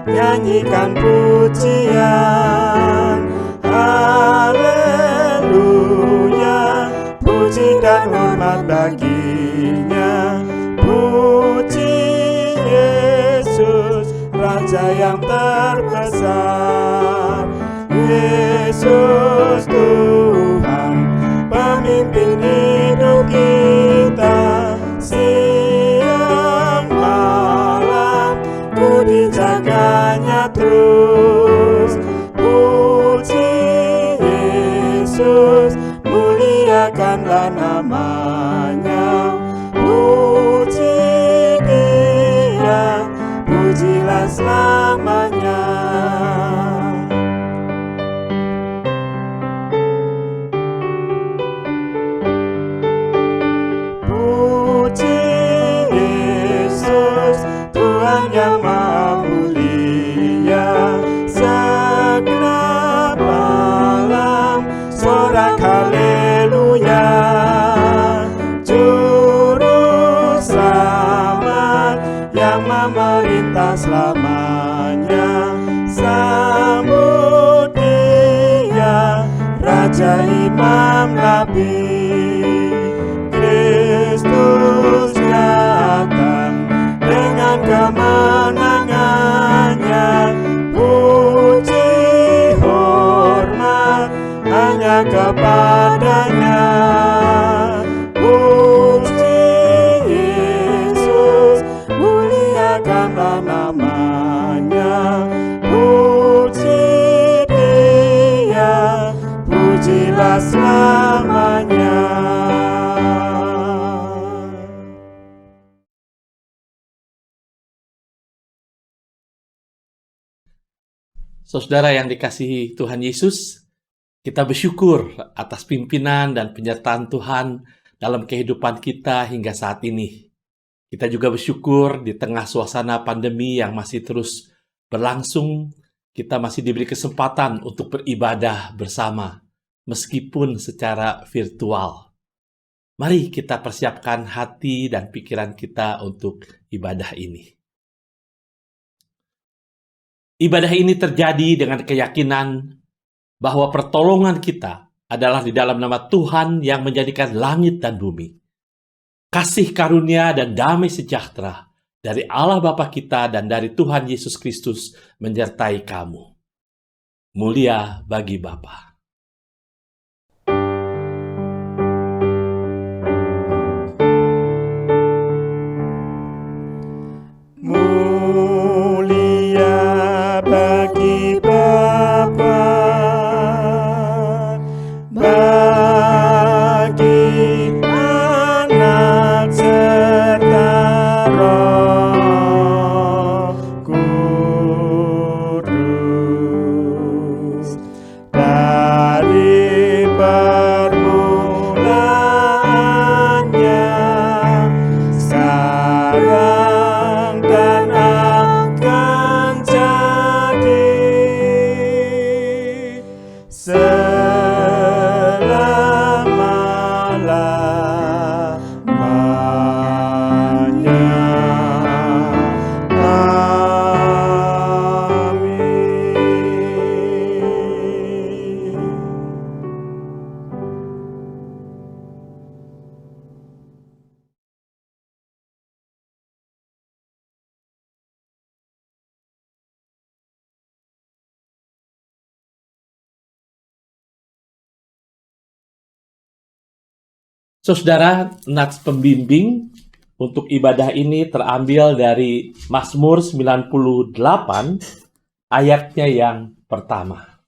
nyanyikan pujian. Haleluya, puji dan hormat baginya. Puji Yesus, Raja yang terbesar. Yesus Tuhan, pemimpin hidup kita. Siang malam ku dijaganya terus. Puji Yesus, muliakanlah namanya. Puji Dia, pujilah selamanya. Puji Yesus, Tuhan yang Maha Mulia. Segenap alam sorak haleluya. Juru selamat yang memerintah selamanya. Sambut Dia, Raja Imam Nabi. Kristus datang dengan kemenangannya. Puji hormat hanya kepadanya. Puji Yesus, muliakanlah namanya. Puji Dia, pujilah selamanya. Saudara yang dikasihi Tuhan Yesus, kita bersyukur atas pimpinan dan penyertaan Tuhan dalam kehidupan kita hingga saat ini. Kita juga bersyukur di tengah suasana pandemi yang masih terus berlangsung, kita masih diberi kesempatan untuk beribadah bersama, meskipun secara virtual. Mari kita persiapkan hati dan pikiran kita untuk ibadah ini. Ibadah ini terjadi dengan keyakinan bahwa pertolongan kita adalah di dalam nama Tuhan yang menjadikan langit dan bumi. Kasih karunia dan damai sejahtera dari Allah Bapa kita dan dari Tuhan Yesus Kristus menyertai kamu. Mulia bagi Bapa. Bagi Bapa, bagi Anak serta Roh Kudus, dari permulaannya, sekarang dan akan jadi selama-lamanya. Amin. Saudara, nats pembimbing untuk ibadah ini terambil dari Mazmur 98 ayatnya yang pertama.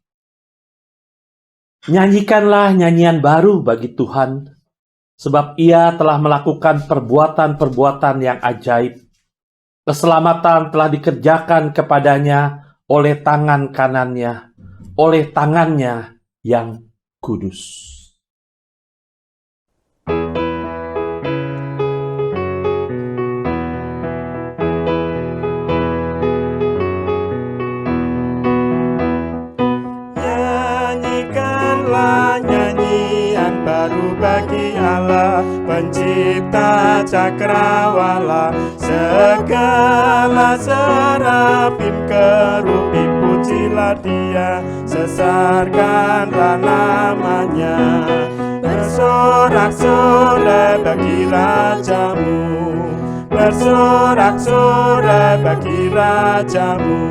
Nyanyikanlah nyanyian baru bagi Tuhan, sebab Ia telah melakukan perbuatan-perbuatan yang ajaib. Keselamatan telah dikerjakan kepadanya oleh tangan kanannya, oleh tangannya yang kudus. Nyanyikanlah nyanyian baru bagi Allah, pencipta cakrawala. Segala serafim kerubim pujilah Dia, sesarkanlah namanya. Bersorak-sorai bagi Rajamu, bersorak-sorai bagi Rajamu.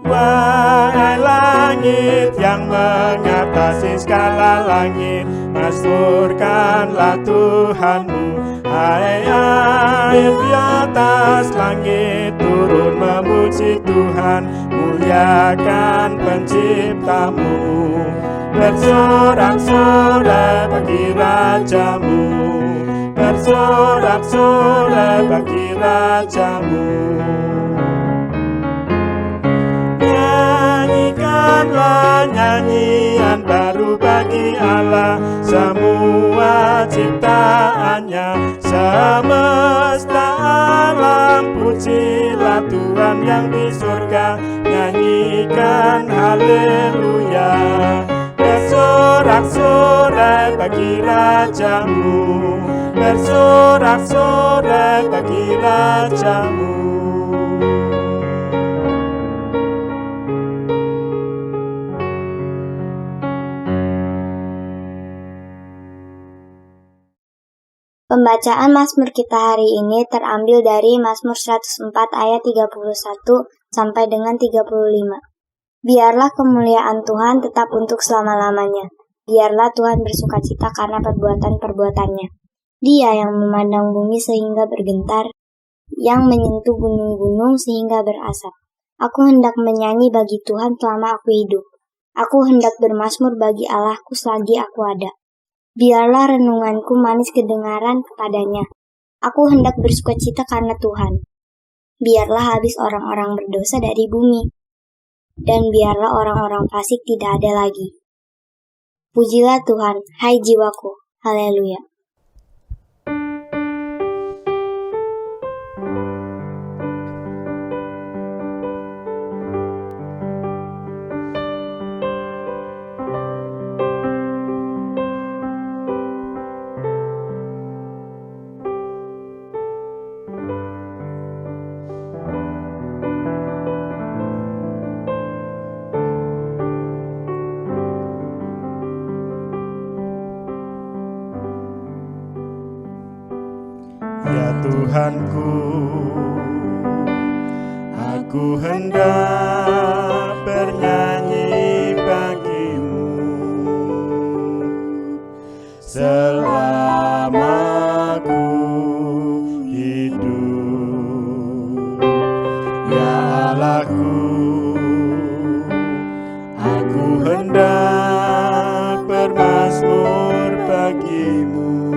Wahai langit yang mengatasi segala langit, mazmurkanlah Tuhanmu. Hai air di atas langit, turun memuji Tuhan, muliakan penciptamu. Bersorak-sorai bagi Rajamu, bersorak-sorai bagi Rajamu. Nyanyikanlah nyanyian baru bagi Allah, semua ciptaannya. Semesta alam pujilah Tuhan yang di surga, nyanyikan haleluya. Bersorak-sorai bagi Rajamu, bersorak-sorai bagi Rajamu. Pembacaan Mazmur kita hari ini terambil dari Mazmur 104 ayat 31 sampai dengan 35. Biarlah kemuliaan Tuhan tetap untuk selama-lamanya. Biarlah Tuhan bersukacita karena perbuatan-perbuatannya. Dia yang memandang bumi sehingga bergentar, yang menyentuh gunung-gunung sehingga berasap. Aku hendak menyanyi bagi Tuhan selama aku hidup. Aku hendak bermazmur bagi Allahku selagi aku ada. Biarlah renunganku manis kedengaran kepadanya. Aku hendak bersukacita karena Tuhan. Biarlah habis orang-orang berdosa dari bumi, dan biarlah orang-orang fasik tidak ada lagi. Pujilah Tuhan, hai jiwaku. Haleluya. Ya Tuhanku, aku hendak bernyanyi bagimu selama ku hidup. Ya Allahku, aku hendak bermazmur bagimu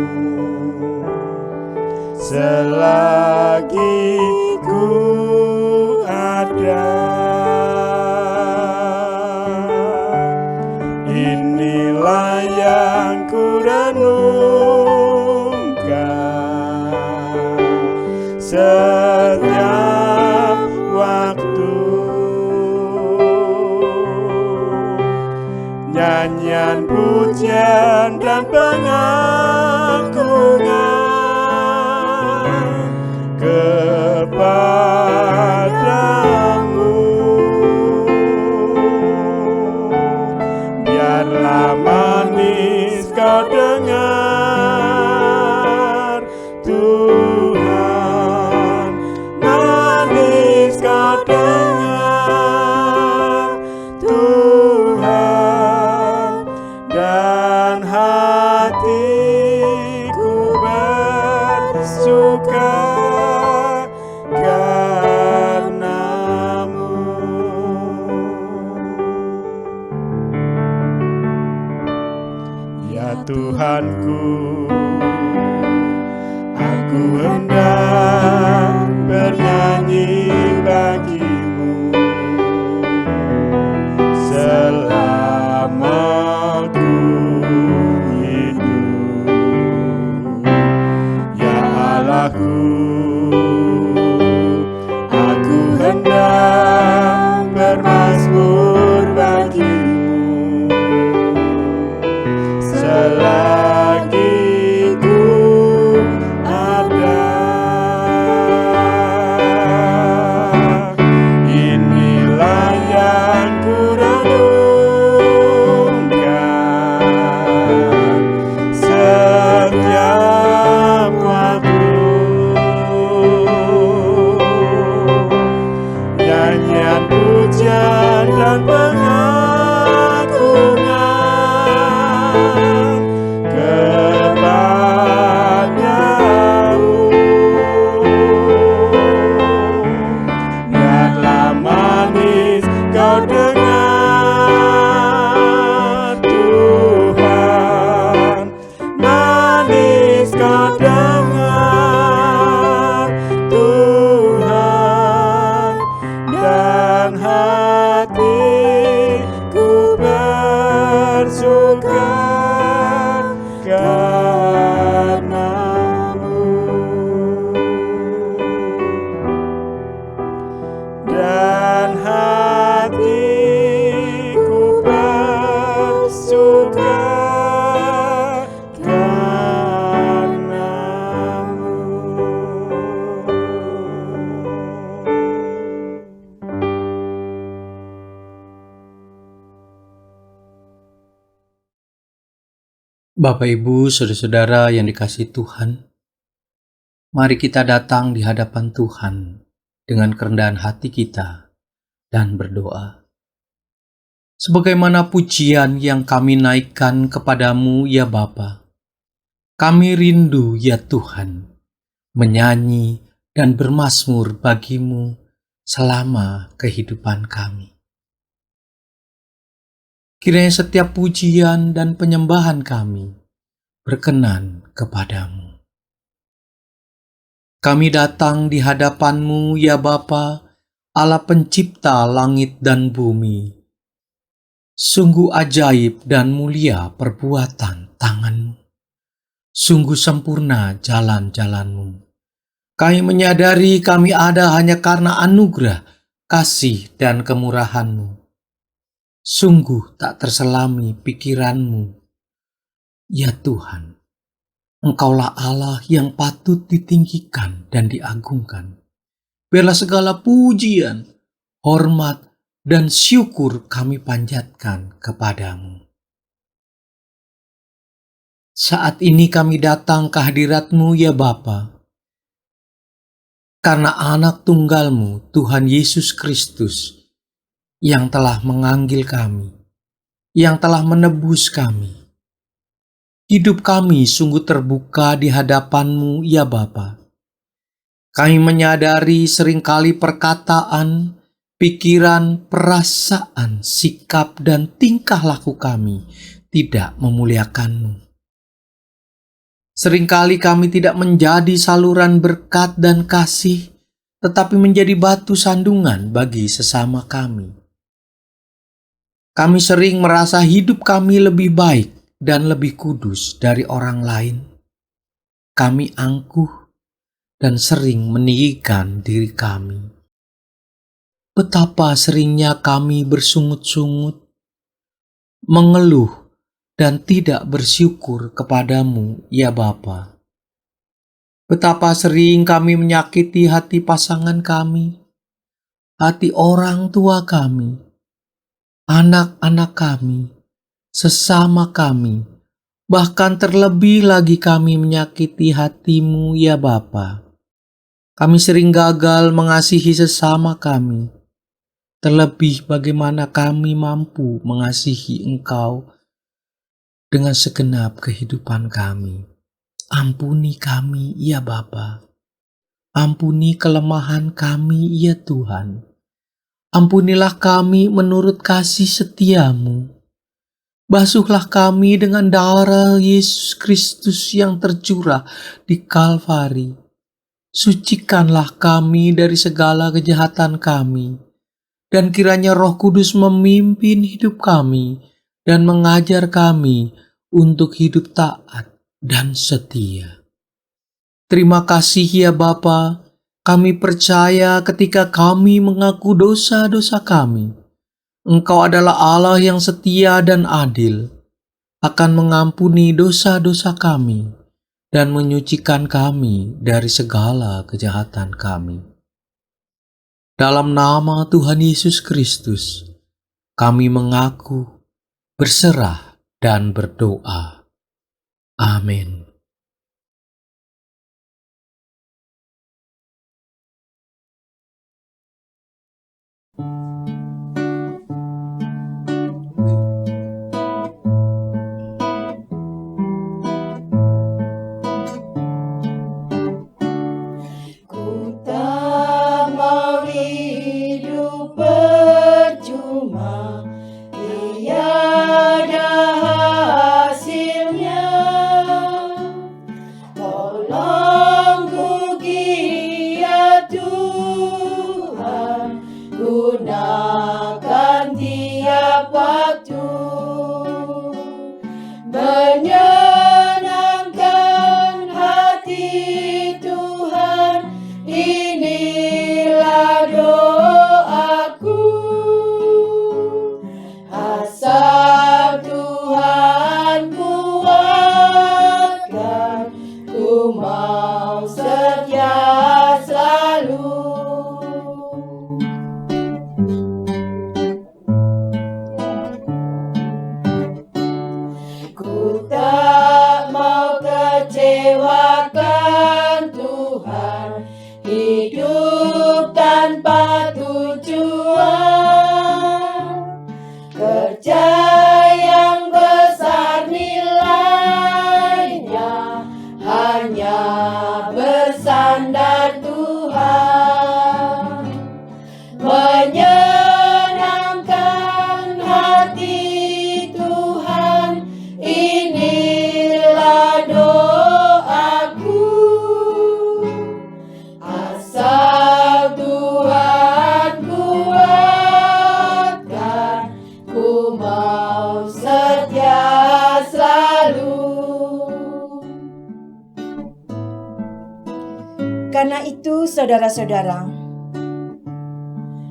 selagi ku ada. Inilah yang ku renungkan setiap waktu, nyanyian pujian dan pengagungan kepadamu. Biarlah manis kau dengar Tuhan, manis kau dengar Tuhan, dan hatiku bersuka karenamu. Ya Tuhanku, aku hendak bernyanyi bagimu selama ku hidup. Ya Allahku, aku hendak bermazmur Bapak, Ibu, saudara-saudara yang dikasihi Tuhan, mari kita datang di hadapan Tuhan dengan kerendahan hati kita dan berdoa. Sebagaimana pujian yang kami naikkan kepadamu, ya Bapa, kami rindu, ya Tuhan, menyanyi dan bermazmur bagimu selama kehidupan kami. Kiranya setiap pujian dan penyembahan kami berkenan kepadamu. Kami datang di hadapan-Mu, ya Bapa, Allah pencipta langit dan bumi. Sungguh ajaib dan mulia perbuatan tangan-Mu. Sungguh sempurna jalan-jalan-Mu. Kami menyadari kami ada hanya karena anugerah, kasih, dan kemurahan-Mu. Sungguh tak terselami pikiran-Mu. Ya Tuhan, Engkaulah Allah yang patut ditinggikan dan diagungkan. Biarlah segala pujian, hormat, dan syukur kami panjatkan kepadamu. Saat ini kami datang ke hadirat-Mu, ya Bapa, karena anak tunggal-Mu, Tuhan Yesus Kristus, yang telah mengambil kami, yang telah menebus kami. Hidup kami sungguh terbuka di hadapan-Mu, ya Bapa. Kami menyadari seringkali perkataan, pikiran, perasaan, sikap, dan tingkah laku kami tidak memuliakan-Mu. Seringkali kami tidak menjadi saluran berkat dan kasih, tetapi menjadi batu sandungan bagi sesama kami. Kami sering merasa hidup kami lebih baik dan lebih kudus dari orang lain. Kami angkuh dan sering meninggikan diri kami. Betapa seringnya kami bersungut-sungut, mengeluh, dan tidak bersyukur kepadamu, ya Bapa. Betapa sering kami menyakiti hati pasangan kami, hati orang tua kami, anak-anak kami, sesama kami, bahkan terlebih lagi kami menyakiti hati-Mu, ya Bapa. Kami sering gagal mengasihi sesama kami, terlebih bagaimana kami mampu mengasihi Engkau dengan segenap kehidupan kami. Ampuni kami, ya Bapa. Ampuni kelemahan kami, ya Tuhan. Ampunilah kami menurut kasih setia-Mu. Basuhlah kami dengan darah Yesus Kristus yang tercurah di Kalvari. Sucikanlah kami dari segala kejahatan kami. Dan kiranya Roh Kudus memimpin hidup kami dan mengajar kami untuk hidup taat dan setia. Terima kasih, ya Bapa. Kami percaya ketika kami mengaku dosa-dosa kami, Engkau adalah Allah yang setia dan adil, akan mengampuni dosa-dosa kami dan menyucikan kami dari segala kejahatan kami. Dalam nama Tuhan Yesus Kristus, kami mengaku, berserah, dan berdoa. Amin. tanpa tujuan, kerja yang besar nilainya hanya bersandar Tuhan, menyenangkan hati Tuhan. Inilah doaku, asal Tuhan kuatkan, ku mau setia selalu. Karena itu, saudara-saudara,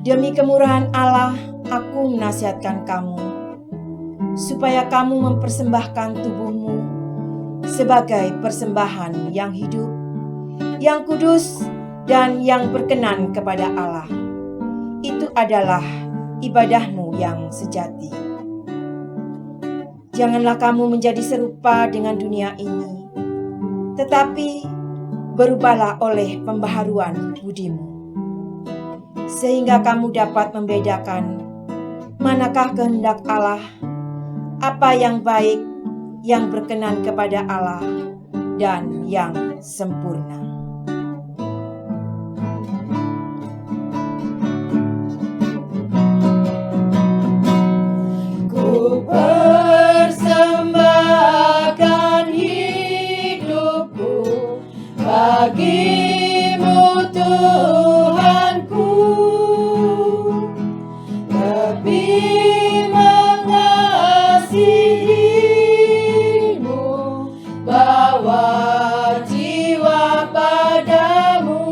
demi kemurahan Allah, aku menasihatkan kamu, supaya kamu mempersembahkan tubuhmu sebagai persembahan yang hidup, yang kudus, dan yang berkenan kepada Allah. Itu adalah ibadahmu yang sejati. Janganlah kamu menjadi serupa dengan dunia ini, tetapi berubahlah oleh pembaharuan budimu, sehingga kamu dapat membedakan manakah kehendak Allah, apa yang baik, yang berkenan kepada Allah, dan yang sempurna. Ku persembahkan hidupku bagimu, Tuhanku, lebih mengasihimu, bawa jiwa padamu,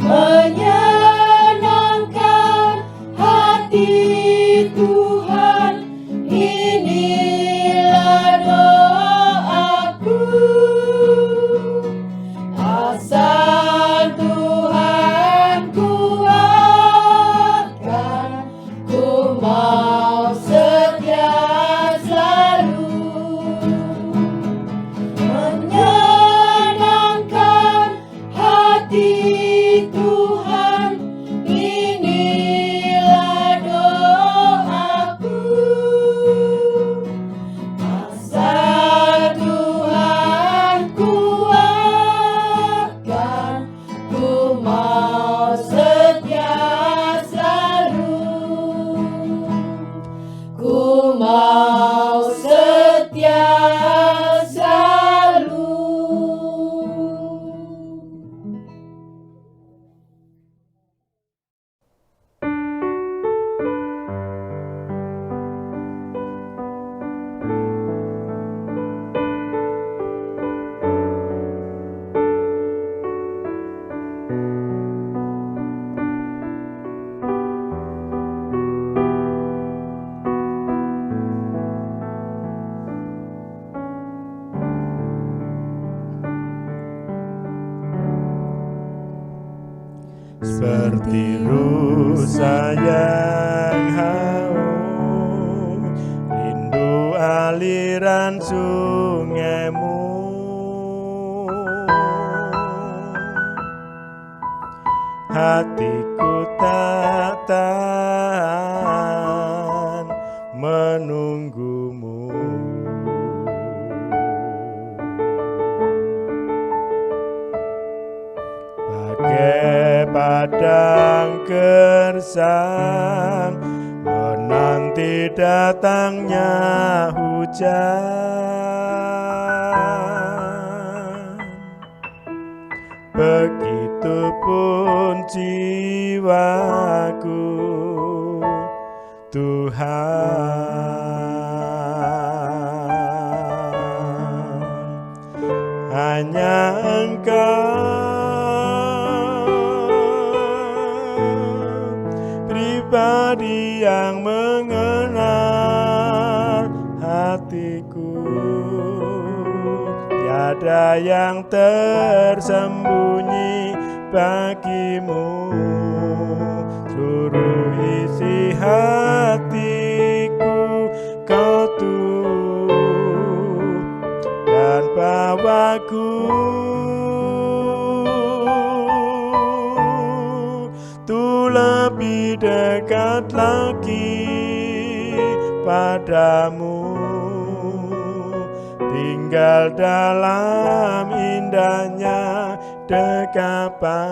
menyenangkan hati Tuhan. Inilah doaku, asal Tuhan kuatkan, ku mau setia selalu, menyenangkan hati Tuhan. Inilah doaku, asal Tuhan kuatkan, ku mau setia selalu, ku mau setia selalu. Seperti rusa yang haus, rindu aliran sungaimu. Hatiku tak tahan menunggumu. Bagai padang gersang menanti datangnya hujan, begitupun jiwaku, Tuhan. Hanya Engkau pribadi yang mengenal hatiku, tiada yang tersembunyi bagimu. Seluruh isi hatiku Kau tuh dan bawaku lebih dekat lagi padamu, tinggal dalam indahnya dekapan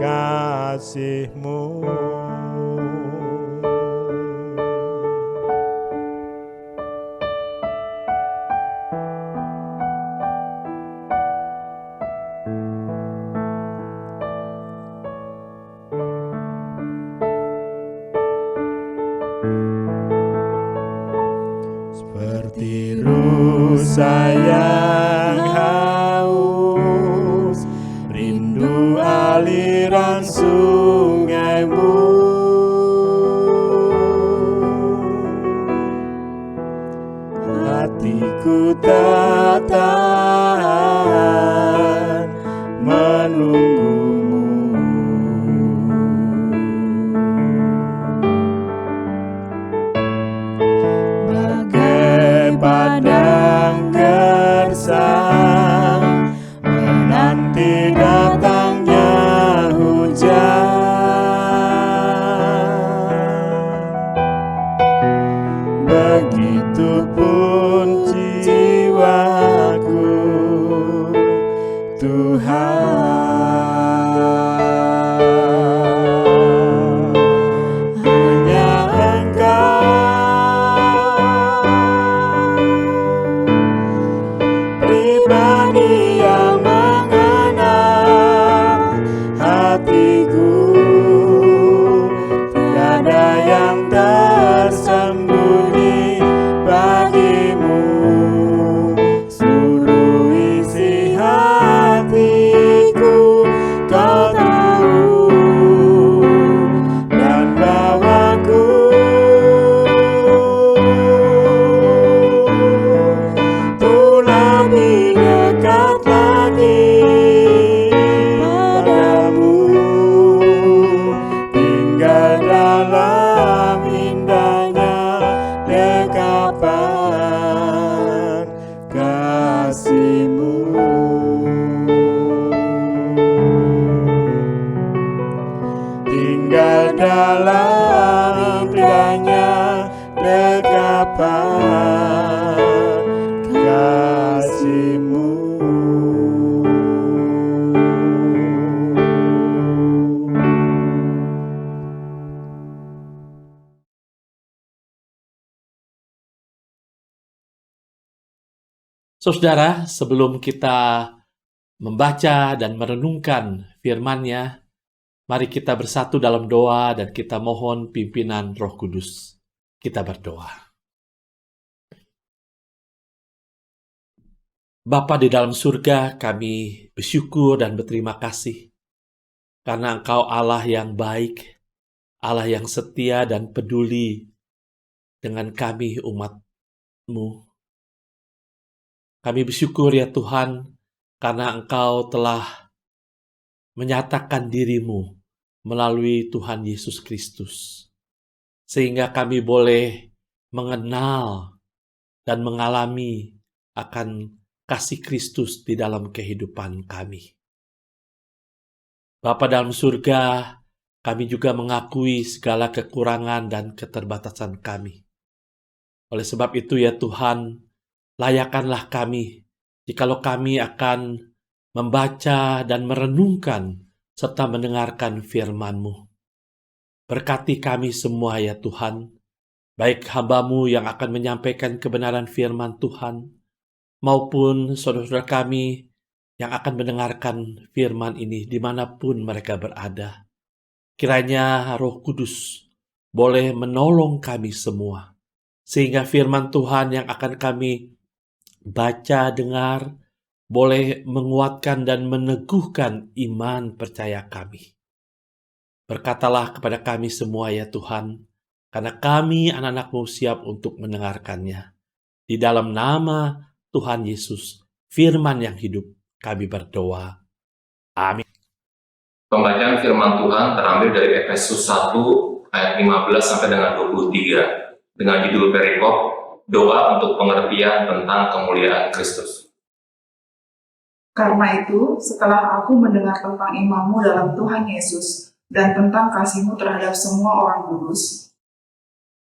kasih-Mu. Seperti rusa yang haus, rindu aliran sungai-Mu. Hatiku tak tahan menunggu-Mu. Bagai padang gersang menanti datangnya hujan, begitupun jiwaku, Tuhan. Hanya Engkau pribadi yang mengenal hatiku, tiada yang tersembunyi bagi-Mu. Seluruh isi hatiku Kau tahu, dan bawaku tuh lebih dekat lagi padamu, tinggal dalam indahnya dekapan kasih-Mu. Tinggal dalam indahnya dekapan kasih-Mu. Saudara, sebelum kita membaca dan merenungkan firman-Nya, mari kita bersatu dalam doa dan kita mohon pimpinan Roh Kudus. Kita berdoa. Bapa di dalam surga, kami bersyukur dan berterima kasih karena Engkau Allah yang baik, Allah yang setia dan peduli dengan kami umat-Mu. Kami bersyukur ya Tuhan, karena Engkau telah menyatakan diri-Mu melalui Tuhan Yesus Kristus. Sehingga kami boleh mengenal dan mengalami akan kasih Kristus di dalam kehidupan kami. Bapa dalam surga, kami juga mengakui segala kekurangan dan keterbatasan kami. Oleh sebab itu ya Tuhan, layakkanlah kami jikalau kami akan membaca dan merenungkan serta mendengarkan firman-Mu. Berkati kami semua ya Tuhan, baik hamba-Mu yang akan menyampaikan kebenaran firman Tuhan, maupun saudara-saudara kami yang akan mendengarkan firman ini dimanapun mereka berada. Kiranya Roh Kudus boleh menolong kami semua, sehingga firman Tuhan yang akan kami baca, dengar, boleh menguatkan dan meneguhkan iman percaya kami. Berkatalah kepada kami semua ya Tuhan, karena kami anak-anak-Mu siap untuk mendengarkannya. Di dalam nama Tuhan Yesus, firman yang hidup, kami berdoa. Amin. Pembacaan firman Tuhan terambil dari Efesus 1 ayat 15 sampai dengan 23 dengan judul perikop doa untuk pengertian tentang kemuliaan Kristus. Karena itu, setelah aku mendengar tentang imanmu dalam Tuhan Yesus dan tentang kasih-Mu terhadap semua orang kudus,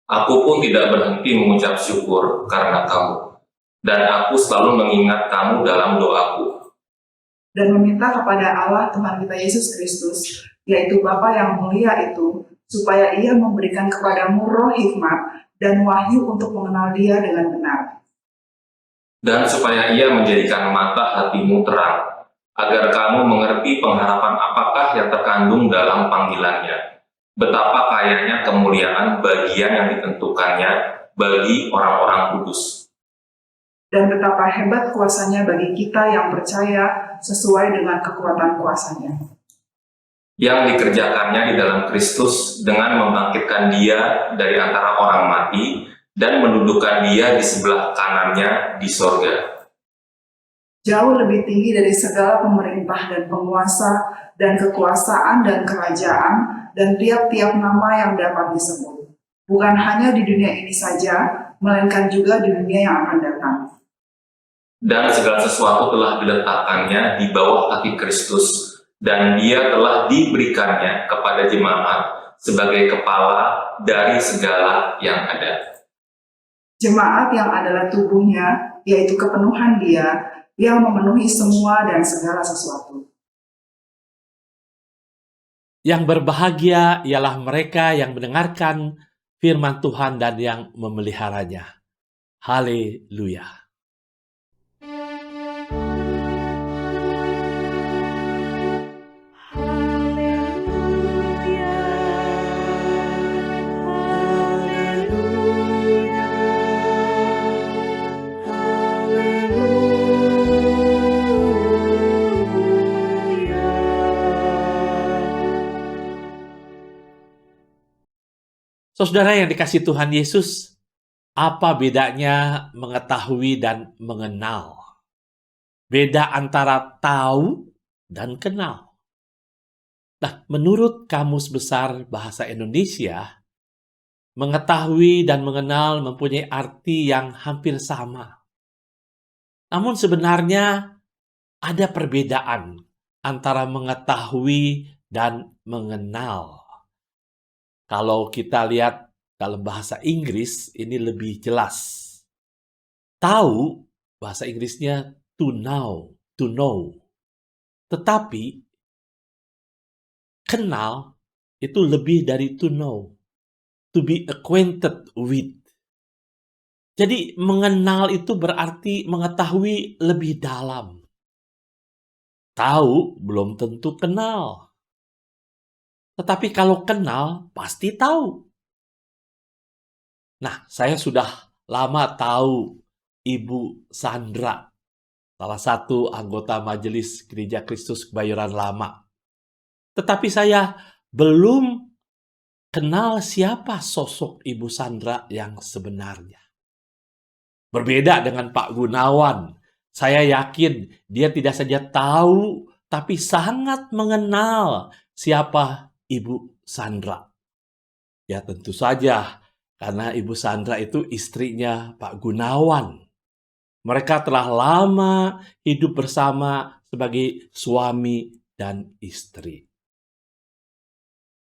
Aku pun tidak berhenti mengucap syukur karena kamu, dan aku selalu mengingat kamu dalam doaku. dan meminta kepada Allah Tuhan kita Yesus Kristus, yaitu Bapa yang mulia itu, supaya Ia memberikan kepadamu roh hikmat dan wahyu untuk mengenal Dia dengan benar. Dan supaya ia menjadikan mata hatimu terang, agar kamu mengerti pengharapan apakah yang terkandung dalam panggilannya, betapa kayanya kemuliaan bagian yang ditentukannya bagi orang-orang kudus, Dan betapa hebat kuasanya bagi kita yang percaya sesuai dengan kekuatan kuasanya. yang dikerjakannya di dalam Kristus dengan membangkitkan dia dari antara orang mati dan mendudukkan dia di sebelah kanannya di sorga. Jauh lebih tinggi dari segala pemerintah dan penguasa dan kekuasaan dan kerajaan dan tiap-tiap nama yang dapat disebut. Bukan hanya di dunia ini saja, melainkan juga di dunia yang akan datang. Dan segala sesuatu telah diletakkannya di bawah kaki Kristus, dan dia telah diberikannya kepada jemaat sebagai kepala dari segala yang ada. Jemaat yang adalah tubuhnya, yaitu kepenuhan Dia, yang memenuhi semua dan segala sesuatu. Yang berbahagia ialah mereka yang mendengarkan firman Tuhan dan yang memeliharanya. Haleluya. Saudara yang dikasihi Tuhan Yesus, apa bedanya mengetahui dan mengenal? Beda antara tahu dan kenal. Nah, menurut Kamus Besar Bahasa Indonesia, mengetahui dan mengenal mempunyai arti yang hampir sama. Namun sebenarnya ada perbedaan antara mengetahui dan mengenal. Kalau kita lihat dalam bahasa Inggris, ini lebih jelas. Tahu, bahasa Inggrisnya to know. Tetapi, kenal itu lebih dari to know. To be acquainted with. Jadi, mengenal itu berarti mengetahui lebih dalam. Tahu belum tentu kenal. Tetapi kalau kenal, pasti tahu. Nah, saya sudah lama tahu Ibu Sandra, salah satu anggota Majelis Gereja Kristus Kebayoran Lama. Tetapi saya belum kenal siapa sosok Ibu Sandra yang sebenarnya. Berbeda dengan Pak Gunawan, saya yakin dia tidak saja tahu, tapi sangat mengenal siapa Ibu Sandra. Ya tentu saja, karena Ibu Sandra itu istrinya Pak Gunawan. Mereka telah lama hidup bersama sebagai suami dan istri.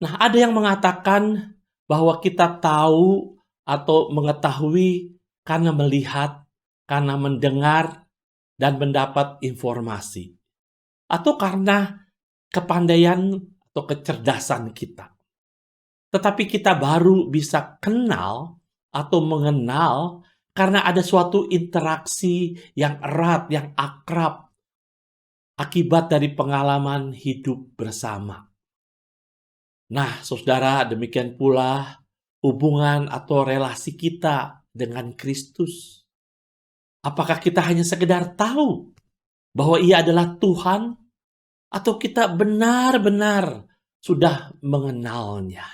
Nah, ada yang mengatakan bahwa kita tahu atau mengetahui karena melihat, karena mendengar, dan mendapat informasi. Atau karena kepandaian atau kecerdasan kita. Tetapi kita baru bisa kenal atau mengenal karena ada suatu interaksi yang erat, yang akrab, akibat dari pengalaman hidup bersama. Nah, saudara, demikian pula hubungan atau relasi kita dengan Kristus. Apakah kita hanya sekedar tahu bahwa Ia adalah Tuhan, atau kita benar-benar sudah mengenalnya?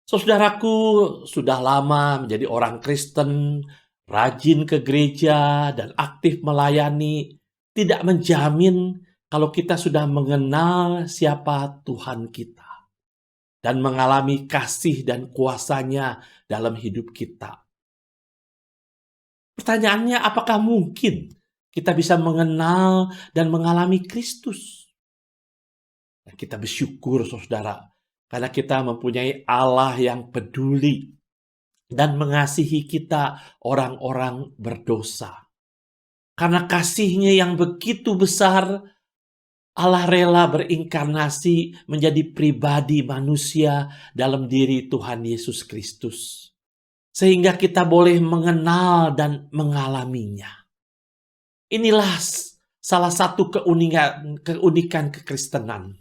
Saudaraku, sudah lama menjadi orang Kristen, rajin ke gereja, dan aktif melayani, tidak menjamin kalau kita sudah mengenal siapa Tuhan kita dan mengalami kasih dan kuasa-Nya dalam hidup kita. Pertanyaannya, apakah mungkin kita bisa mengenal dan mengalami Kristus? Dan kita bersyukur, saudara, karena kita mempunyai Allah yang peduli dan mengasihi kita, orang-orang berdosa. Karena kasih-Nya yang begitu besar, Allah rela berinkarnasi menjadi pribadi manusia dalam diri Tuhan Yesus Kristus. Sehingga kita boleh mengenal dan mengalaminya. Inilah salah satu keunikan kekristenan.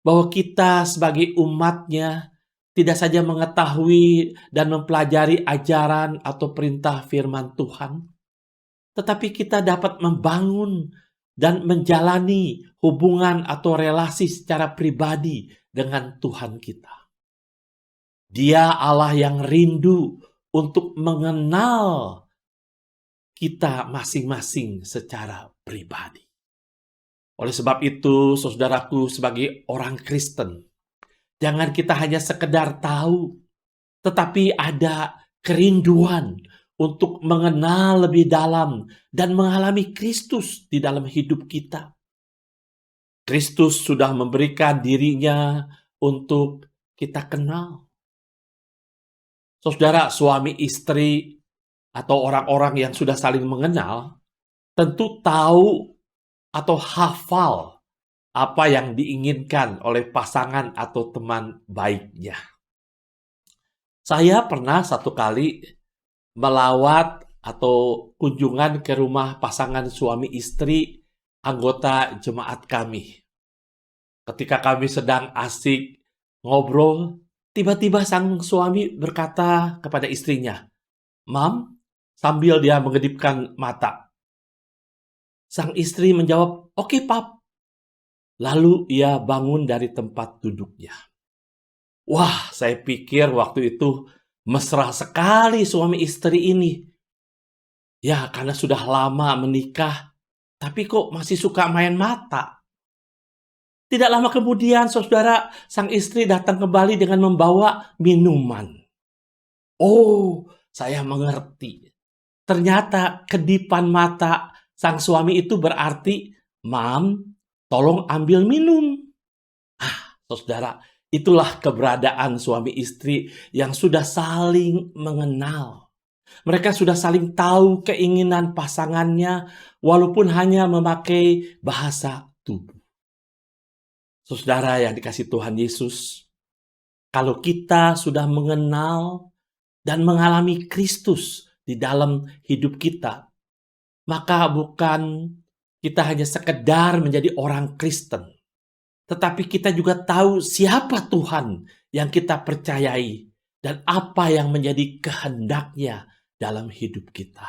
Bahwa kita sebagai umatnya tidak saja mengetahui dan mempelajari ajaran atau perintah firman Tuhan, tetapi kita dapat membangun dan menjalani hubungan atau relasi secara pribadi dengan Tuhan kita. Dia Allah yang rindu untuk mengenal kita masing-masing secara pribadi. Oleh sebab itu, saudaraku, sebagai orang Kristen, jangan kita hanya sekedar tahu, tetapi ada kerinduan untuk mengenal lebih dalam dan mengalami Kristus di dalam hidup kita. Kristus sudah memberikan diri-Nya untuk kita kenal. Saudara, suami istri atau orang-orang yang sudah saling mengenal tentu tahu atau hafal apa yang diinginkan oleh pasangan atau teman baiknya. Saya pernah satu kali melawat atau kunjungan ke rumah pasangan suami istri anggota jemaat kami. Ketika kami sedang asik ngobrol, tiba-tiba sang suami berkata kepada istrinya, "Mam," sambil dia mengedipkan mata. Sang istri menjawab, "Oke, Pap." Lalu ia bangun dari tempat duduknya. Wah, saya pikir waktu itu mesra sekali suami istri ini. Ya, karena sudah lama menikah, tapi kok masih suka main mata. Tidak lama kemudian, saudara, sang istri datang kembali dengan membawa minuman. Oh, saya mengerti. Ternyata kedipan mata sang suami itu berarti, "Mam, tolong ambil minum." Saudara, itulah keberadaan suami istri yang sudah saling mengenal. Mereka sudah saling tahu keinginan pasangannya walaupun hanya memakai bahasa tubuh. Saudara yang dikasihi Tuhan Yesus, kalau kita sudah mengenal dan mengalami Kristus di dalam hidup kita, maka bukan kita hanya sekedar menjadi orang Kristen, tetapi kita juga tahu siapa Tuhan yang kita percayai dan apa yang menjadi kehendak-Nya dalam hidup kita.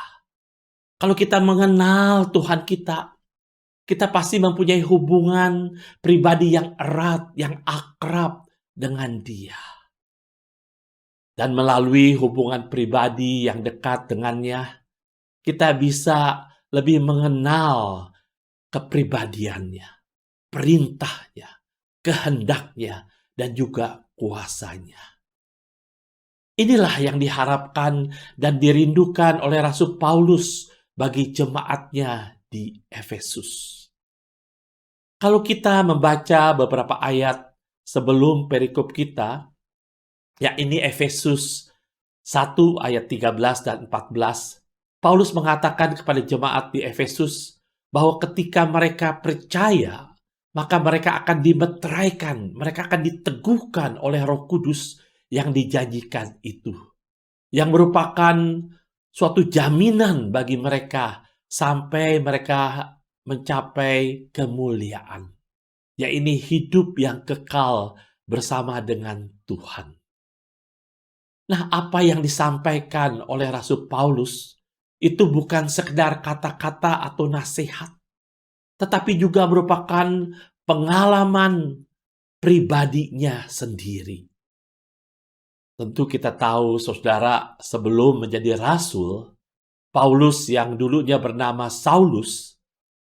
Kalau kita mengenal Tuhan kita pasti mempunyai hubungan pribadi yang erat, yang akrab dengan Dia. Dan melalui hubungan pribadi yang dekat dengannya, kita bisa lebih mengenal kepribadiannya, perintahnya, kehendaknya, dan juga kuasanya. Inilah yang diharapkan dan dirindukan oleh Rasul Paulus bagi jemaatnya di Efesus. Kalau kita membaca beberapa ayat sebelum perikop kita, ya ini Efesus 1 ayat 13 dan 14, Paulus mengatakan kepada jemaat di Efesus bahwa ketika mereka percaya, maka mereka akan dimeteraikan, mereka akan diteguhkan oleh Roh Kudus yang dijanjikan itu, yang merupakan suatu jaminan bagi mereka sampai mereka mencapai kemuliaan, yaitu hidup yang kekal bersama dengan Tuhan. Nah, apa yang disampaikan oleh Rasul Paulus itu bukan sekedar kata-kata atau nasihat, tetapi juga merupakan pengalaman pribadinya sendiri. Tentu kita tahu, saudara, sebelum menjadi rasul, Paulus yang dulunya bernama Saulus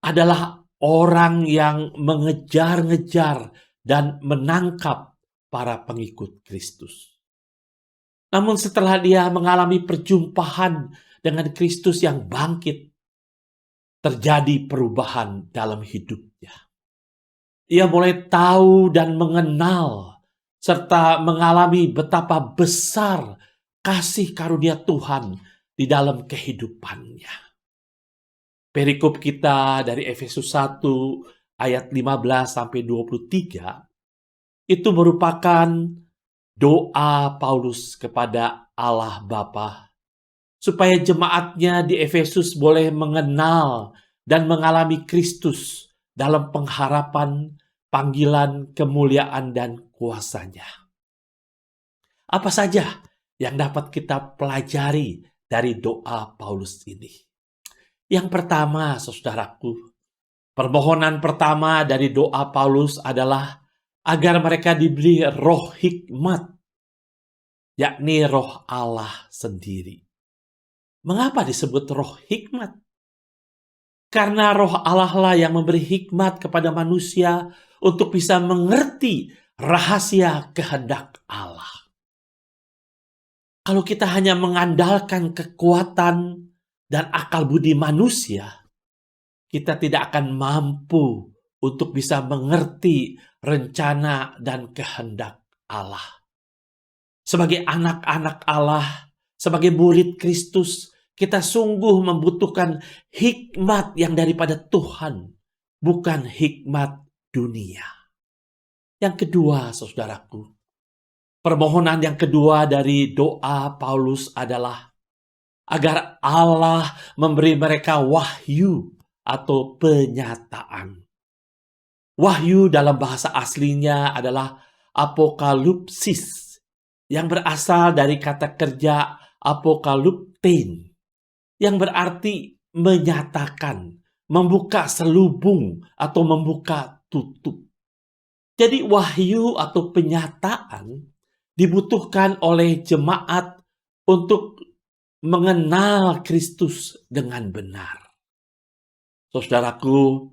adalah orang yang mengejar-ngejar dan menangkap para pengikut Kristus. Namun setelah dia mengalami perjumpaan dengan Kristus yang bangkit, terjadi perubahan dalam hidupnya. Ia mulai tahu dan mengenal serta mengalami betapa besar kasih karunia Tuhan di dalam kehidupannya. Perikop kita dari Efesus 1 ayat 15 sampai 23 itu merupakan doa Paulus kepada Allah Bapa supaya jemaatnya di Efesus boleh mengenal dan mengalami Kristus dalam pengharapan, panggilan, kemuliaan, dan kuasanya. Apa saja yang dapat kita pelajari dari doa Paulus ini? Yang pertama, saudaraku, permohonan pertama dari doa Paulus adalah agar mereka diberi roh hikmat, yakni roh Allah sendiri. Mengapa disebut roh hikmat? Karena roh Allah lah yang memberi hikmat kepada manusia untuk bisa mengerti rahasia kehendak Allah. Kalau kita hanya mengandalkan kekuatan dan akal budi manusia, kita tidak akan mampu untuk bisa mengerti rencana dan kehendak Allah. Sebagai anak-anak Allah, sebagai murid Kristus, kita sungguh membutuhkan hikmat yang daripada Tuhan, bukan hikmat dunia. Yang kedua, saudaraku, permohonan yang kedua dari doa Paulus adalah agar Allah memberi mereka wahyu atau penyataan. Wahyu dalam bahasa aslinya adalah apokalipsis, yang berasal dari kata kerja apokaliptein, yang berarti menyatakan, membuka selubung atau membuka tutup. Jadi wahyu atau penyataan dibutuhkan oleh jemaat untuk mengenal Kristus dengan benar. Saudaraku,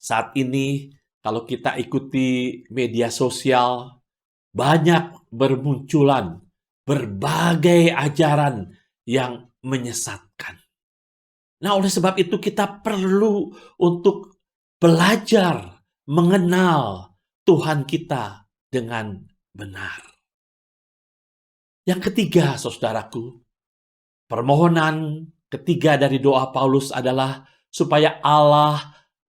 saat ini kalau kita ikuti media sosial, banyak bermunculan berbagai ajaran yang menyesatkan. Nah, oleh sebab itu kita perlu untuk belajar mengenal Tuhan kita dengan benar. Yang ketiga, saudaraku, permohonan ketiga dari doa Paulus adalah supaya Allah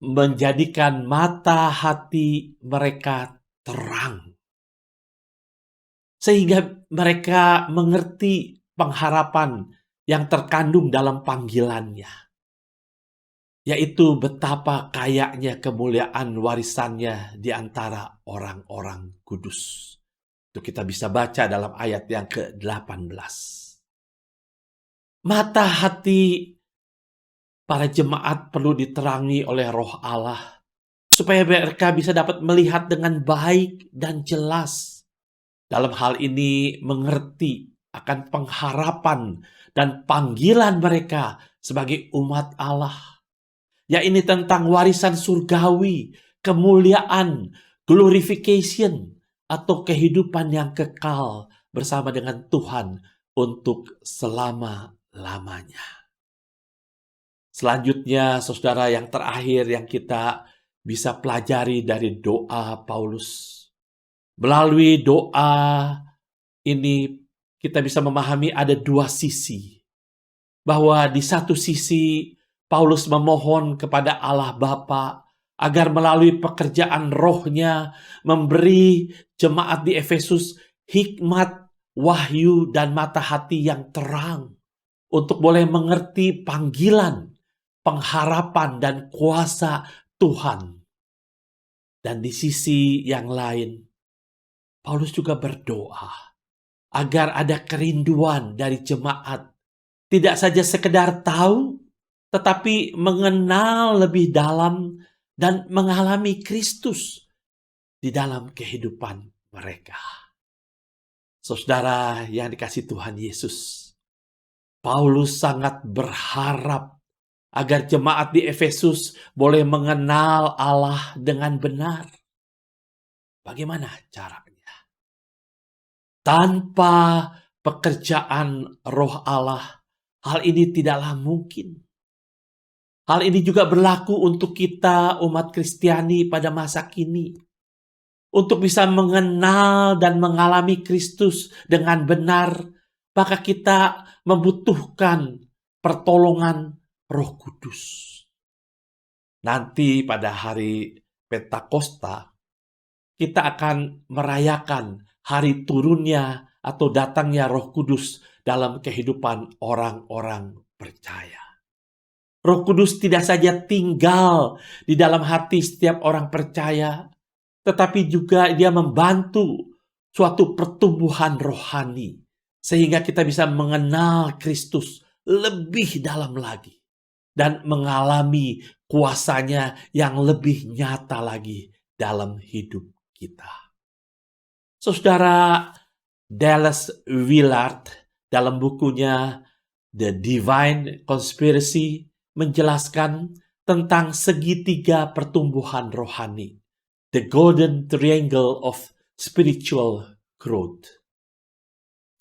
menjadikan mata hati mereka terang, sehingga mereka mengerti pengharapan yang terkandung dalam panggilannya, yaitu betapa kayanya kemuliaan warisannya di antara orang-orang kudus. Itu kita bisa baca dalam ayat yang ke-18. Mata hati para jemaat perlu diterangi oleh Roh Allah, supaya mereka bisa dapat melihat dengan baik dan jelas. Dalam hal ini mengerti akan pengharapan dan panggilan mereka sebagai umat Allah. Ya, ini tentang warisan surgawi, kemuliaan, glorification, atau kehidupan yang kekal bersama dengan Tuhan untuk selama-lamanya. Selanjutnya, saudara, yang terakhir yang kita bisa pelajari dari doa Paulus. Melalui doa ini kita bisa memahami ada dua sisi. Bahwa di satu sisi Paulus memohon kepada Allah Bapa agar melalui pekerjaan rohnya memberi jemaat di Efesus hikmat, wahyu, dan mata hati yang terang untuk boleh mengerti panggilan, pengharapan, dan kuasa Tuhan. Dan di sisi yang lain, Paulus juga berdoa agar ada kerinduan dari jemaat. Tidak saja sekedar tahu, tetapi mengenal lebih dalam dan mengalami Kristus di dalam kehidupan mereka. Saudara yang dikasihi Tuhan Yesus, Paulus sangat berharap agar jemaat di Efesus boleh mengenal Allah dengan benar. Bagaimana caranya? Tanpa pekerjaan Roh Allah, hal ini tidaklah mungkin. Hal ini juga berlaku untuk kita umat Kristiani pada masa kini. Untuk bisa mengenal dan mengalami Kristus dengan benar, maka kita membutuhkan pertolongan Roh Kudus. Nanti pada hari Pentakosta, kita akan merayakan hari turunnya atau datangnya Roh Kudus dalam kehidupan orang-orang percaya. Roh Kudus tidak saja tinggal di dalam hati setiap orang percaya, tetapi juga dia membantu suatu pertumbuhan rohani, sehingga kita bisa mengenal Kristus lebih dalam lagi dan mengalami kuasanya yang lebih nyata lagi dalam hidup kita. Saudara, Dallas Willard dalam bukunya The Divine Conspiracy menjelaskan tentang segitiga pertumbuhan rohani, the golden triangle of spiritual growth,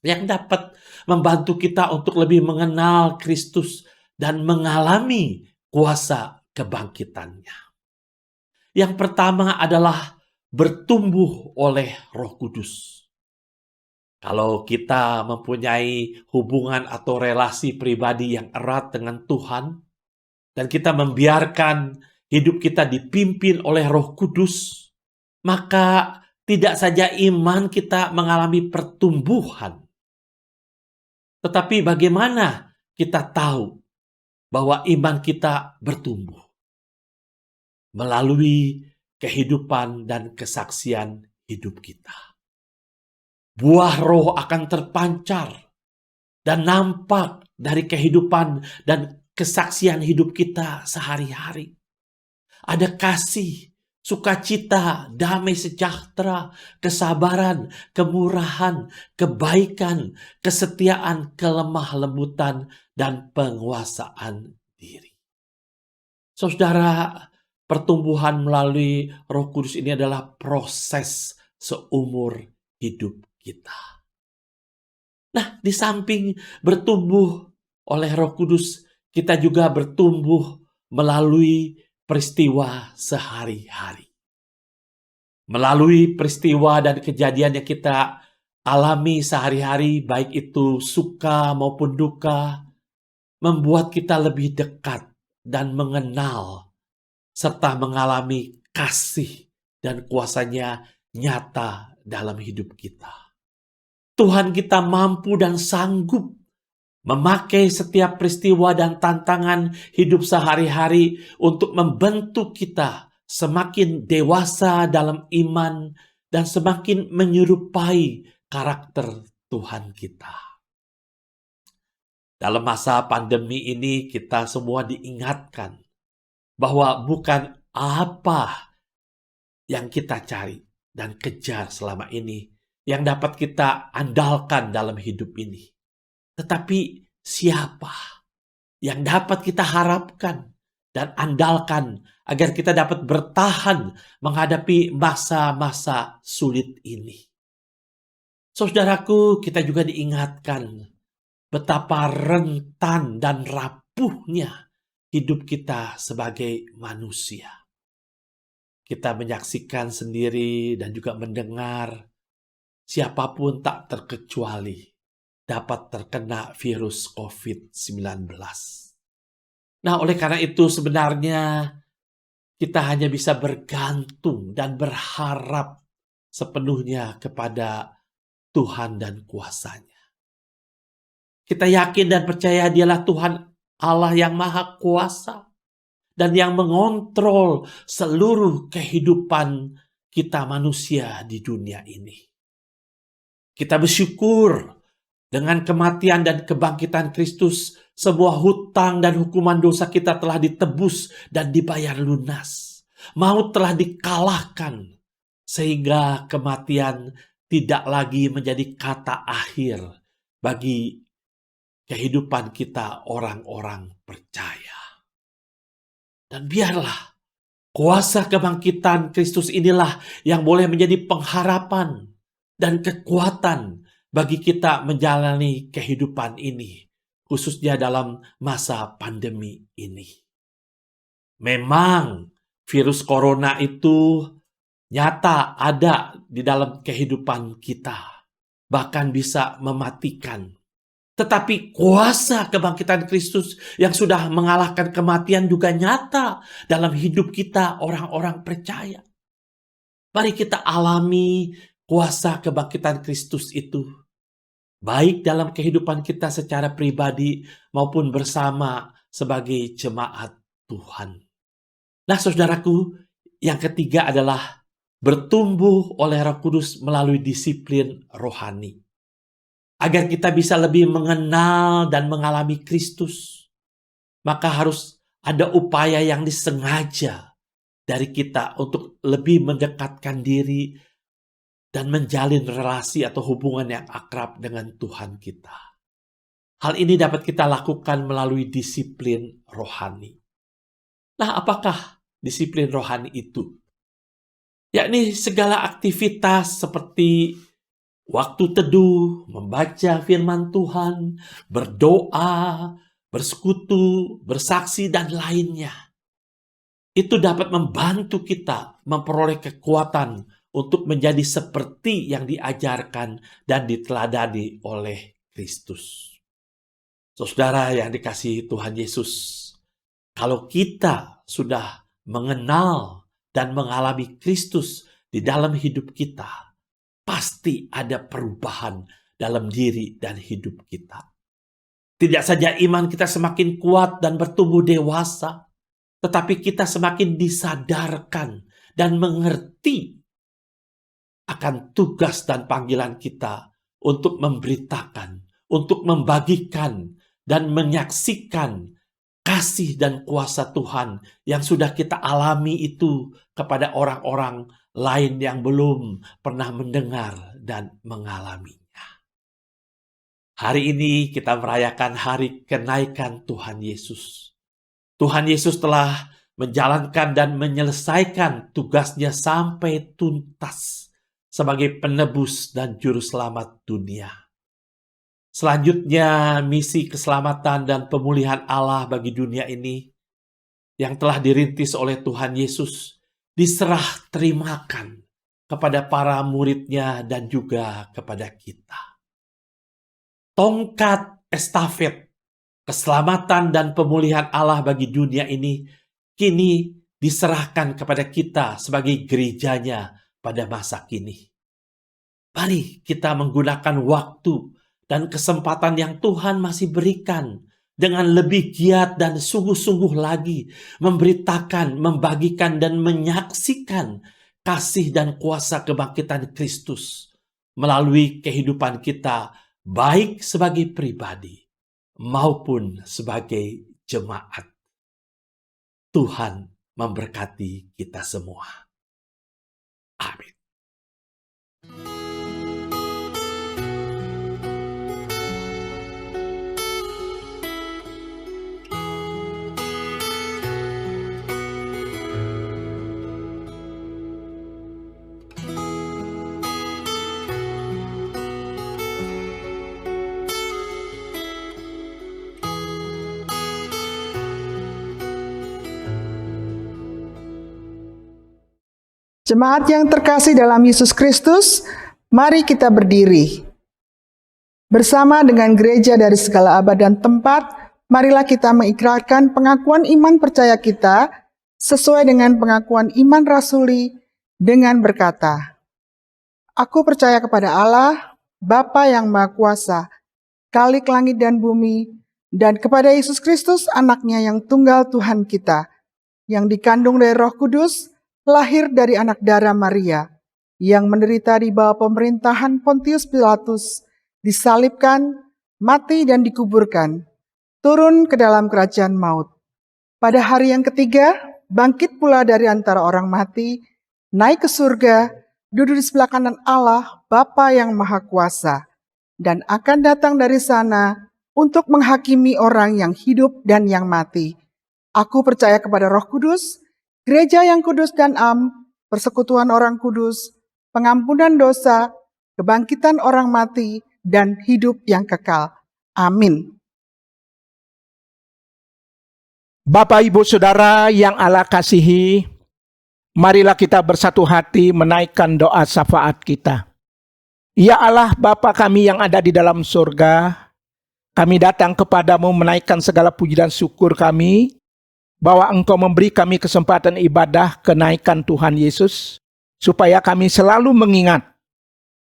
yang dapat membantu kita untuk lebih mengenal Kristus dan mengalami kuasa kebangkitannya. Yang pertama adalah bertumbuh oleh Roh Kudus. Kalau kita mempunyai hubungan atau relasi pribadi yang erat dengan Tuhan, dan kita membiarkan hidup kita dipimpin oleh Roh Kudus, maka tidak saja iman kita mengalami pertumbuhan, tetapi bagaimana kita tahu bahwa iman kita bertumbuh? Melalui kehidupan dan kesaksian hidup kita. Buah roh akan terpancar dan nampak dari kehidupan dan kesaksian hidup kita sehari-hari. Ada kasih, sukacita, damai sejahtera, kesabaran, kemurahan, kebaikan, kesetiaan, kelemah lembutan, dan penguasaan diri. Saudara, pertumbuhan melalui Roh Kudus ini adalah proses seumur hidup kita. Nah, di samping bertumbuh oleh Roh Kudus, kita juga bertumbuh melalui peristiwa sehari-hari. Melalui peristiwa dan kejadian yang kita alami sehari-hari, baik itu suka maupun duka, membuat kita lebih dekat dan mengenal serta mengalami kasih dan kuasanya nyata dalam hidup kita. Tuhan kita mampu dan sanggup memakai setiap peristiwa dan tantangan hidup sehari-hari untuk membentuk kita semakin dewasa dalam iman dan semakin menyerupai karakter Tuhan kita. Dalam masa pandemi ini kita semua diingatkan bahwa bukan apa yang kita cari dan kejar selama ini yang dapat kita andalkan dalam hidup ini. Tetapi siapa yang dapat kita harapkan dan andalkan agar kita dapat bertahan menghadapi masa-masa sulit ini. Saudaraku, kita juga diingatkan betapa rentan dan rapuhnya hidup kita sebagai manusia. Kita menyaksikan sendiri dan juga mendengar siapapun tak terkecuali dapat terkena virus COVID-19. Nah, oleh karena itu sebenarnya kita hanya bisa bergantung dan berharap sepenuhnya kepada Tuhan dan kuasa-Nya. Kita yakin dan percaya Dialah Tuhan Allah yang Maha Kuasa dan yang mengontrol seluruh kehidupan kita manusia di dunia ini. Kita bersyukur dengan kematian dan kebangkitan Kristus, sebuah hutang dan hukuman dosa kita telah ditebus dan dibayar lunas. Maut telah dikalahkan, sehingga kematian tidak lagi menjadi kata akhir bagi kehidupan kita orang-orang percaya. Dan biarlah kuasa kebangkitan Kristus inilah yang boleh menjadi pengharapan dan kekuatan bagi kita menjalani kehidupan ini, khususnya dalam masa pandemi ini. Memang virus corona itu nyata ada di dalam kehidupan kita, bahkan bisa mematikan. Tetapi kuasa kebangkitan Kristus yang sudah mengalahkan kematian juga nyata dalam hidup kita orang-orang percaya. Mari kita alami kuasa kebangkitan Kristus itu, baik dalam kehidupan kita secara pribadi maupun bersama sebagai jemaat Tuhan. Nah, saudaraku, yang ketiga adalah bertumbuh oleh Roh Kudus melalui disiplin rohani. Agar kita bisa lebih mengenal dan mengalami Kristus, maka harus ada upaya yang disengaja dari kita untuk lebih mendekatkan diri dan menjalin relasi atau hubungan yang akrab dengan Tuhan kita. Hal ini dapat kita lakukan melalui disiplin rohani. Nah, apakah disiplin rohani itu? Yakni segala aktivitas seperti waktu teduh, membaca firman Tuhan, berdoa, bersekutu, bersaksi, dan lainnya. Itu dapat membantu kita memperoleh kekuatan untuk menjadi seperti yang diajarkan dan diteladani oleh Kristus. Saudara yang dikasihi Tuhan Yesus, kalau kita sudah mengenal dan mengalami Kristus di dalam hidup kita, pasti ada perubahan dalam diri dan hidup kita. Tidak saja iman kita semakin kuat dan bertumbuh dewasa, tetapi kita semakin disadarkan dan mengerti akan tugas dan panggilan kita untuk memberitakan, untuk membagikan, dan menyaksikan kasih dan kuasa Tuhan yang sudah kita alami itu kepada orang-orang lain yang belum pernah mendengar dan mengalaminya. Hari ini kita merayakan hari kenaikan Tuhan Yesus. Tuhan Yesus telah menjalankan dan menyelesaikan tugasnya sampai tuntas sebagai penebus dan juru selamat dunia. Selanjutnya, misi keselamatan dan pemulihan Allah bagi dunia ini yang telah dirintis oleh Tuhan Yesus diserah terimakan kepada para muridnya dan juga kepada kita. Tongkat estafet keselamatan dan pemulihan Allah bagi dunia ini kini diserahkan kepada kita sebagai gerejanya pada masa kini. Mari kita menggunakan waktu dan kesempatan yang Tuhan masih berikan dengan lebih giat dan sungguh-sungguh lagi memberitakan, membagikan, dan menyaksikan kasih dan kuasa kebangkitan Kristus melalui kehidupan kita, baik sebagai pribadi maupun sebagai jemaat. Tuhan memberkati kita semua. Amin. Jemaat yang terkasih dalam Yesus Kristus, mari kita berdiri. Bersama dengan gereja dari segala abad dan tempat, marilah kita mengikrarkan pengakuan iman percaya kita sesuai dengan pengakuan iman rasuli dengan berkata, Aku percaya kepada Allah, Bapa yang Maha Kuasa, Khalik langit dan bumi, dan kepada Yesus Kristus anaknya yang tunggal Tuhan kita, yang dikandung dari Roh Kudus, lahir dari anak darah Maria, yang menderita di bawah pemerintahan Pontius Pilatus, disalibkan, mati dan dikuburkan, turun ke dalam kerajaan maut. Pada hari yang ketiga, bangkit pula dari antara orang mati, naik ke surga, duduk di sebelah kanan Allah, Bapa yang Maha Kuasa, dan akan datang dari sana untuk menghakimi orang yang hidup dan yang mati. Aku percaya kepada Roh Kudus, Gereja yang kudus dan am, persekutuan orang kudus, pengampunan dosa, kebangkitan orang mati, dan hidup yang kekal. Amin. Bapak, Ibu, Saudara yang Allah kasihi, marilah kita bersatu hati menaikkan doa syafaat kita. Ya Allah, Bapa kami yang ada di dalam surga, kami datang kepadamu menaikkan segala puji dan syukur kami, bahwa Engkau memberi kami kesempatan ibadah kenaikan Tuhan Yesus, supaya kami selalu mengingat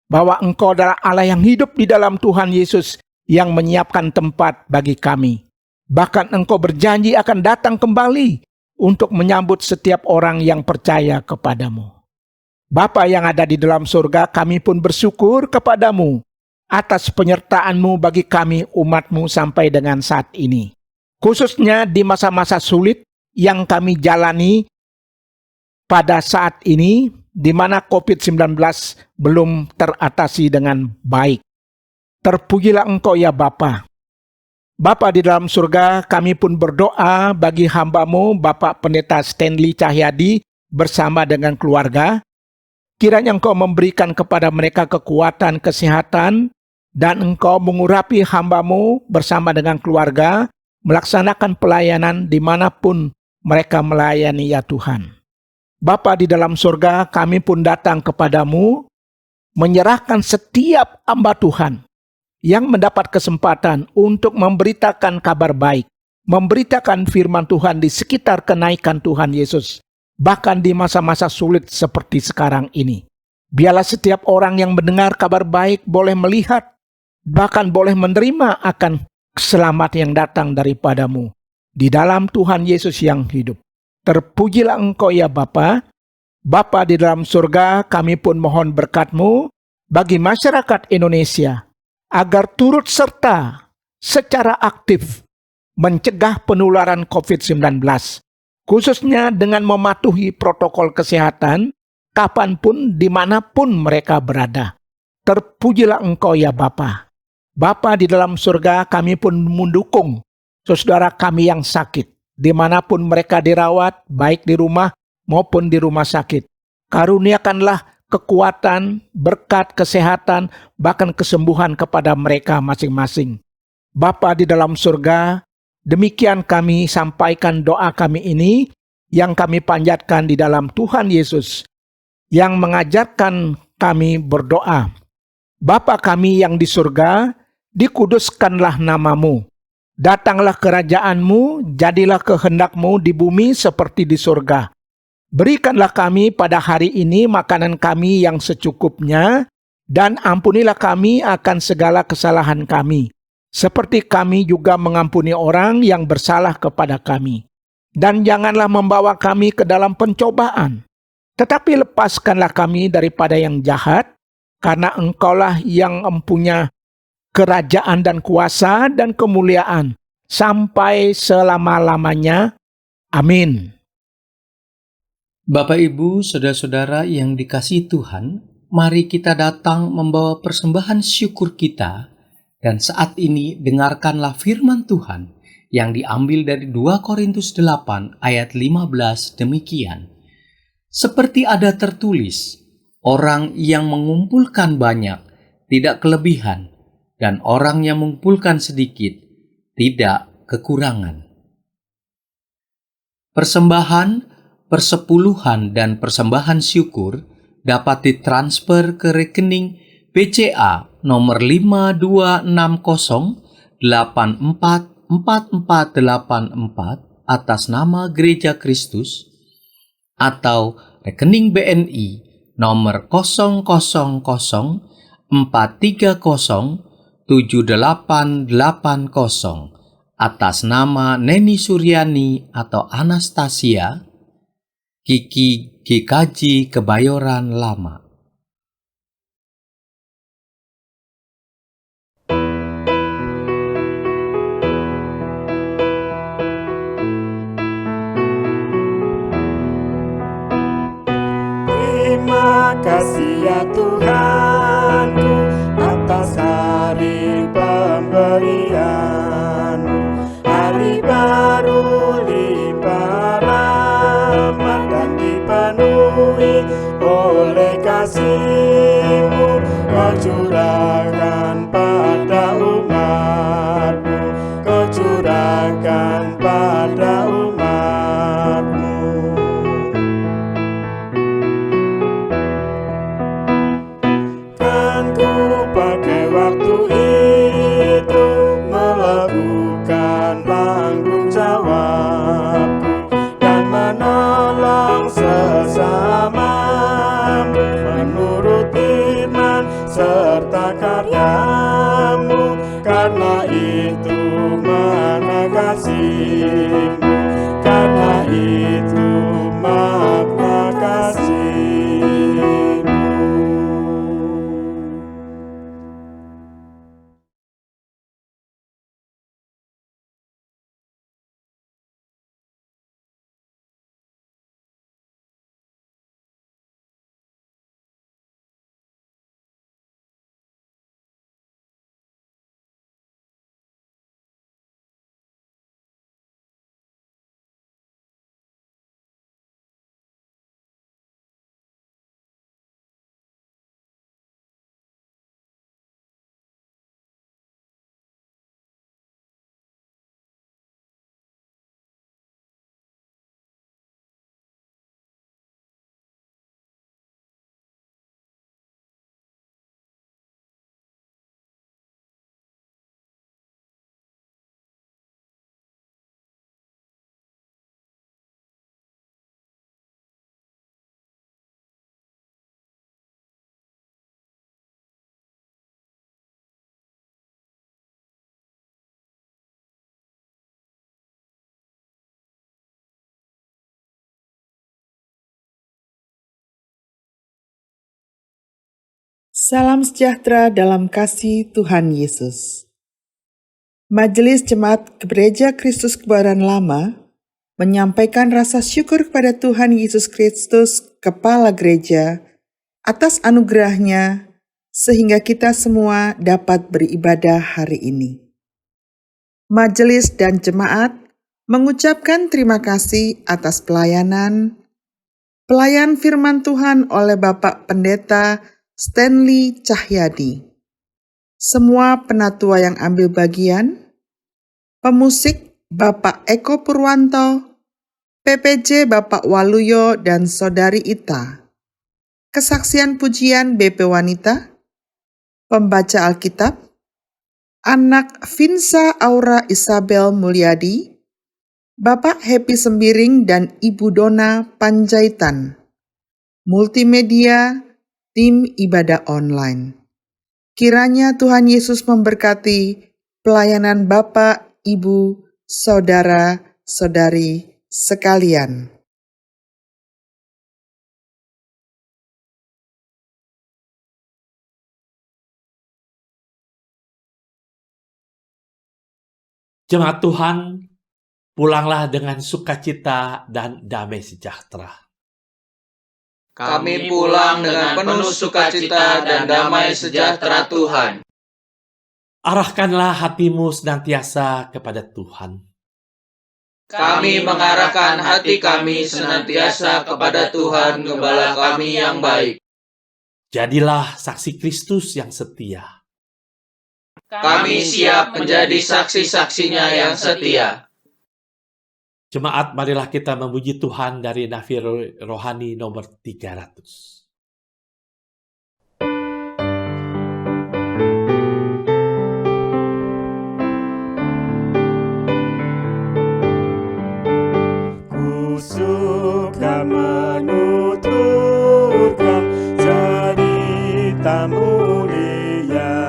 bahwa Engkau adalah Allah yang hidup di dalam Tuhan Yesus yang menyiapkan tempat bagi kami. Bahkan Engkau berjanji akan datang kembali untuk menyambut setiap orang yang percaya kepadamu. Bapa yang ada di dalam surga, kami pun bersyukur kepadamu atas penyertaan-Mu bagi kami umat-Mu sampai dengan saat ini. Khususnya di masa-masa sulit yang kami jalani pada saat ini, di mana COVID-19 belum teratasi dengan baik. Terpujilah Engkau ya Bapa. Bapa di dalam surga, kami pun berdoa bagi hamba-Mu, Bapak Pendeta Stanley Cahyadi bersama dengan keluarga. Kiranya Engkau memberikan kepada mereka kekuatan, kesehatan, dan Engkau mengurapi hamba-Mu bersama dengan keluarga, melaksanakan pelayanan dimanapun mereka melayani ya Tuhan. Bapa di dalam surga, kami pun datang kepadamu, menyerahkan setiap hamba Tuhan yang mendapat kesempatan untuk memberitakan kabar baik, memberitakan firman Tuhan di sekitar kenaikan Tuhan Yesus, bahkan di masa-masa sulit seperti sekarang ini. Biarlah setiap orang yang mendengar kabar baik boleh melihat, bahkan boleh menerima akan selamat yang datang daripadamu di dalam Tuhan Yesus yang hidup. Terpujilah Engkau ya Bapa. Bapa di dalam surga, kami pun mohon berkat-Mu bagi masyarakat Indonesia, agar turut serta secara aktif mencegah penularan COVID-19, khususnya dengan mematuhi protokol kesehatan kapanpun, dimanapun mereka berada. Terpujilah Engkau ya Bapa. Bapa di dalam surga, kami pun mendukung saudara kami yang sakit, dimanapun mereka dirawat, baik di rumah maupun di rumah sakit. Karuniakanlah kekuatan, berkat, kesehatan, bahkan kesembuhan kepada mereka masing-masing. Bapa di dalam surga, demikian kami sampaikan doa kami ini yang kami panjatkan di dalam Tuhan Yesus yang mengajarkan kami berdoa. Bapa kami yang di surga, dikuduskanlah nama-Mu. Datanglah kerajaan-Mu, jadilah kehendak-Mu di bumi seperti di surga. Berikanlah kami pada hari ini makanan kami yang secukupnya, dan ampunilah kami akan segala kesalahan kami, seperti kami juga mengampuni orang yang bersalah kepada kami. Dan janganlah membawa kami ke dalam pencobaan, tetapi lepaskanlah kami daripada yang jahat, karena Engkaulah yang mempunyai kerajaan dan kuasa dan kemuliaan sampai selama-lamanya. Amin. Bapak, Ibu, Saudara-saudara yang dikasihi Tuhan, mari kita datang membawa persembahan syukur kita, dan saat ini dengarkanlah firman Tuhan yang diambil dari 2 Korintus 8 ayat 15 demikian. Seperti ada tertulis, orang yang mengumpulkan banyak tidak kelebihan, dan orang yang mengumpulkan sedikit tidak kekurangan. Persembahan, persepuluhan, dan persembahan syukur dapat ditransfer ke rekening BCA nomor 5260844484 atas nama Gereja Kristus, atau rekening BNI nomor 00043078880 atas nama Neni Suryani atau Anastasia, Kiki GKJ Kebayoran Lama. Terima kasih ya Tuhanku atas hari pemberian-Mu, hari baru limpah rahmat dan dipenuhi oleh kasih-Mu. Kau curahkan pada umat-Mu, Kau curahkan pada umat-Mu. bersamamu menurut iman serta karyamu, karena itu makna kasihmu, karena itu makna kasihmu. Salam sejahtera dalam kasih Tuhan Yesus. Majelis Jemaat Gereja Kristus Kebayoran Lama menyampaikan rasa syukur kepada Tuhan Yesus Kristus, Kepala Gereja, atas anugerahnya sehingga kita semua dapat beribadah hari ini. Majelis dan jemaat mengucapkan terima kasih atas pelayan firman Tuhan oleh Bapak Pendeta Stanley Cahyadi, semua penatua yang ambil bagian, pemusik Bapak Eko Purwanto, PPJ Bapak Waluyo dan Saudari Ita, kesaksian pujian BP Wanita, pembaca Alkitab, anak Vinsa Aura Isabel Mulyadi, Bapak Happy Sembiring dan Ibu Dona Panjaitan, multimedia, tim ibadah online. Kiranya Tuhan Yesus memberkati pelayanan Bapak, Ibu, Saudara, Saudari sekalian. Jemaat Tuhan, pulanglah dengan sukacita dan damai sejahtera. Kami pulang dengan penuh sukacita dan damai sejahtera Tuhan. Arahkanlah hatimu senantiasa kepada Tuhan. Kami mengarahkan hati kami senantiasa kepada Tuhan Gembala kami yang baik. Jadilah saksi Kristus yang setia. Kami siap menjadi saksi-saksinya yang setia. Jemaat, marilah kita memuji Tuhan dari nafir rohani nomor 300. Ku suka menuturkan cerita mulia,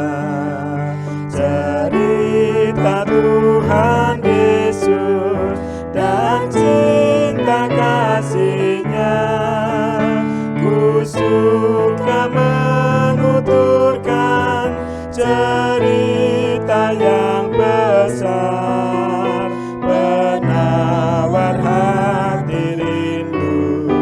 cerita Tuhan Yesus dan cinta kasih-Nya. Ku suka menuturkan cerita yang besar, penawar hati rindu,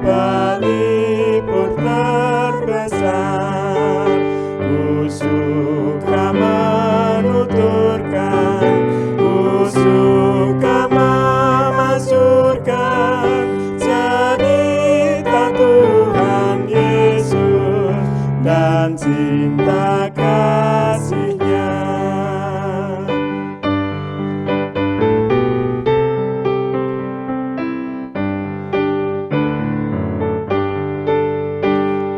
pelipur terbesar. Ku suka menuturkan, ku suka memasyurkan cerita Tuhan Yesus dan cinta kasih-Nya.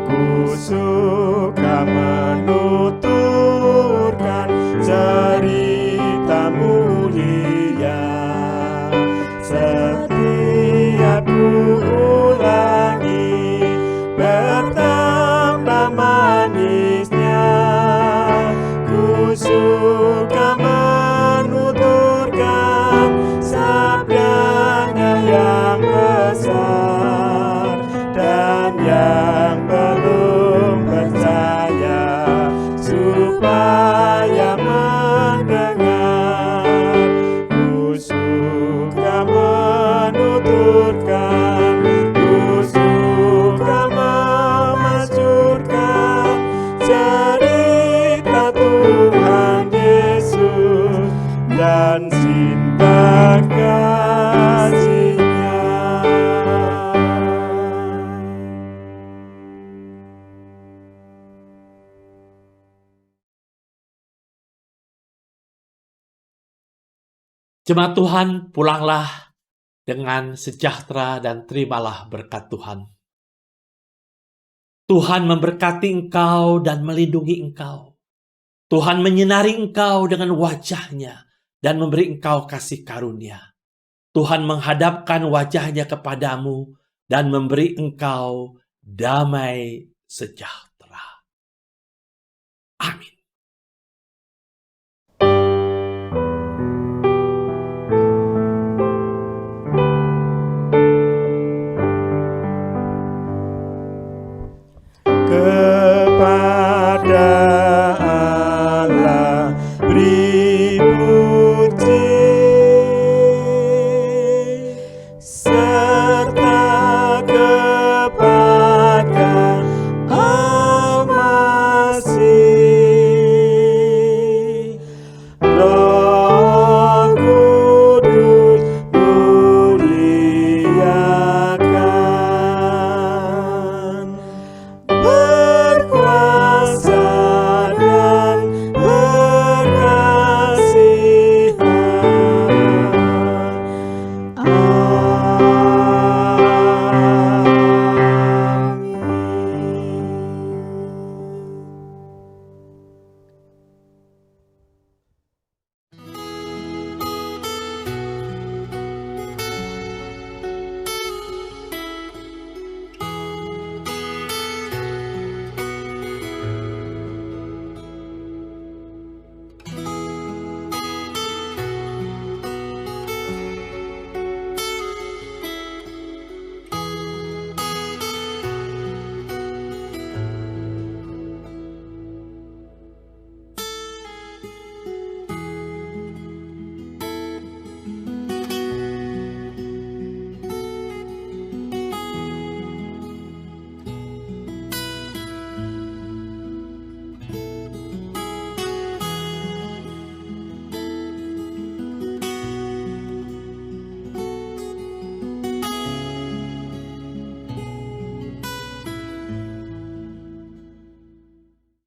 Ku suka menuturkan cerita mulia, setiap ku ulangi dan yang belum percaya supaya mendengar. Ku suka menuturkan, ku suka memasyurkan cerita Tuhan Yesus dan cinta kasih-Nya. Jemaat Tuhan, pulanglah dengan sejahtera dan terimalah berkat Tuhan. Tuhan memberkati engkau dan melindungi engkau. Tuhan menyinari engkau dengan wajah-Nya dan memberi engkau kasih karunia. Tuhan menghadapkan wajah-Nya kepadamu dan memberi engkau damai sejahtera. Amin. Ke